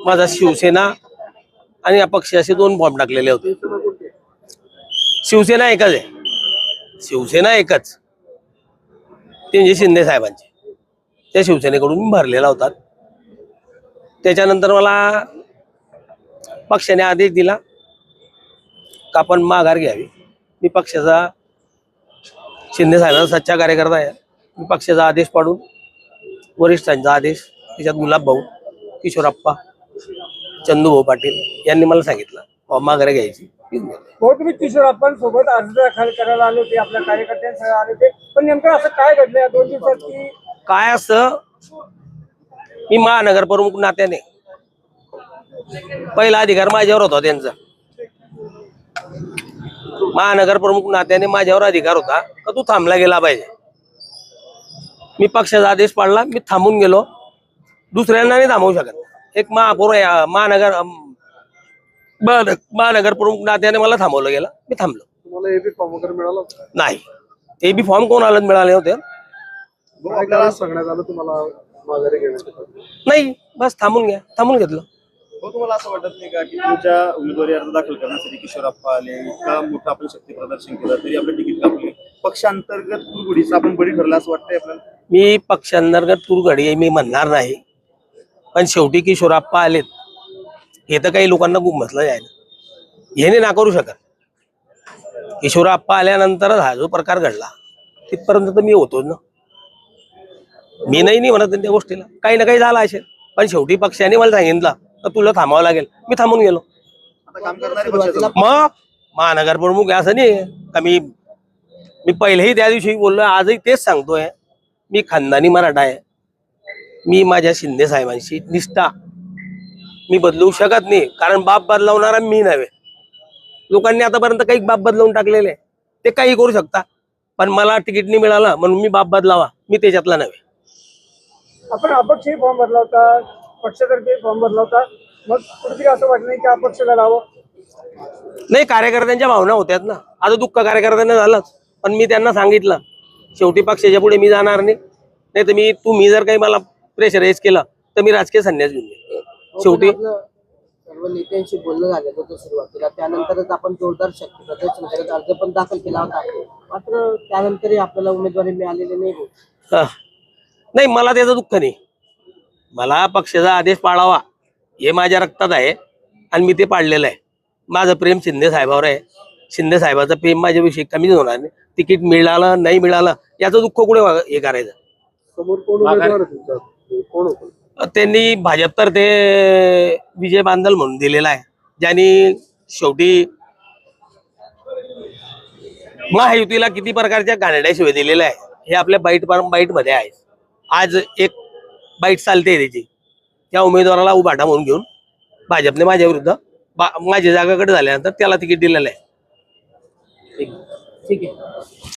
माझा शिवसेना आणि अपक्ष असे दोन फॉर्म टाकलेले होते। शिवसेना एकच आहे, शिवसेना एकच, ते म्हणजे शिंदे साहेबांचे, त्या शिवसेनेकडून मी भरलेला होता। त्याच्यानंतर मला पक्षाने आदेश दिला का आपण माघार घ्यावी। मी पक्षाचा शिंदे साहेबांचा सच्चा कार्यकर्ता आहे। मी पक्षाचा आदेश पाडून वरिष्ठांचा आदेश, त्याच्यात गुलाब भाऊ, किशोरप्पा, चंदूभाऊ पाटील यांनी मला सांगितलं माघार घ्यायची। भाऊ तुम्ही किशोरप्पांसोबत अर्ज दाखल करायला आले होते, आपल्या कार्यकर्त्यांसह आले होते, पण नेमकं असं काय घडलं या 2 दिवसात की काय असं, मी महानगर प्रमुख नात्याने पहिला अधिकार माझ्यावर होता त्यांचा, महानगर प्रमुख नात्याने माझ्यावर अधिकार होता का तू थांबला गेला पाहिजे। मी पक्षाचा आदेश पाडला, मी थांबून गेलो, दुसऱ्यांना नाही थांबवू शकत। एक महापौर महानगर प्रमुख नात्याने मला थांबवलं गेलं, मी थांबलो। तुम्हाला एबी फॉर्म वगैरे मिळाला नाही, एबी फॉर्म कोणाला मिळाले होते? आपल्याला सांगण्यात आलं तुम्हाला माघारी घ्यायचं नाही, बस थांबून घेतलं। तुम्हाला असं वाटत नाही का की तुमच्या उमेदवारी अर्ज दाखल करण्यासाठी किशोरप्पा आले, इतका मोठा आपण शक्ती प्रदर्शन केलं तरी आपलं तिकीट कापले, पक्षांतर्गत कुरघोडीचं आपण बळी ठरला असं वाटतंय आपल्याला? मी पक्षांतर्गत कुरघोडी मी म्हणणार नाही, पण शेवटी किशोरप्पा आलेत हे तर काही लोकांना गुमसलं आहे ना, हे ना करू शकत। किशोरप्पा आल्यानंतरच हा जो प्रकार घडला तिथपर्यंत तर मी होतो ना, मी नाही म्हणत त्या गोष्टीला, काही ना काही झालं असेल, पण शेवटी पक्षाने मला सांगितलं तर तुला थांबावं लागेल, मी थांबून गेलो। आता काम करणारे पक्षाचं मग महानगर प्रमुख असं नाही का, मी पहिलेही त्या दिवशी बोललो, आजही तेच सांगतोय, मी खानदानी मराठा आहे। मी माझ्या शिंदे साहेबांशी निष्ठा मी बदलू शकत नाही, कारण बाप बदलवणारा मी नव्हे। लोकांनी आतापर्यंत काही बाप बदलवून टाकलेले, ते काही करू शकता, पण मला तिकीट नाही मिळालं म्हणून मी बाप बदलावा, मी त्याच्यातला नव्हे। आपण अपक्षही फॉर्म भरला होता, पक्षातर्फे फॉर्म भरला होता, मग कुठेतरी असं वाटलं नाही की अपक्ष लढावं? नाही, कार्यकर्त्यांच्या भावना होत्यात ना, आता दुःख कार्यकर्त्यांना झालंच, पण मी त्यांना सांगितलं शेवटी पक्षाच्या पुढे मी जाणार नाही तर तुम्ही जर काही मला प्रेशराईज केलं तर मी राजकीय संन्यास घेऊन येईन। शेवटी सर्व नेत्यांशी बोलणं झालं होतं सुरुवातीला, त्यानंतरच आपण जोरदार शक्ती प्रदर्शन करत अर्ज पण दाखल केला होता, मात्र त्यानंतरही आपल्याला उमेदवारी मिळालेली नाही। नाही, मला त्याचं दुःख नाही, मला पक्षाचा आदेश पाळावा हे माझ्या रक्तात आहे आणि मी ते पाळलेलं आहे। माझं प्रेम शिंदे साहेबावर आहे, शिंदे साहेबाचं प्रेम माझ्याविषयी कमीच होणार नाही। तिकीट मिळालं नाही मिळालं याचं दुःख कुठे हे करायचं। समोर कोण उमेदवार आहे तुमचा? कोण होतं? त्यांनी भाजप ते विजय बांदल म्हणून दिलेला आहे, ज्यांनी शेवटी महायुतीला किती प्रकारच्या गाण्याड्या शिवाय दिलेल्या आहे हे आपल्या बाईट मध्ये आहे। आज एक बाईट चालते त्याची, त्या उमेदवाराला उभाटा म्हणून घेऊन भाजपने माझ्या विरुद्ध माझ्या जागाकडे झाल्यानंतर त्याला तिकीट दिलेलं आहे। ठीक आहे।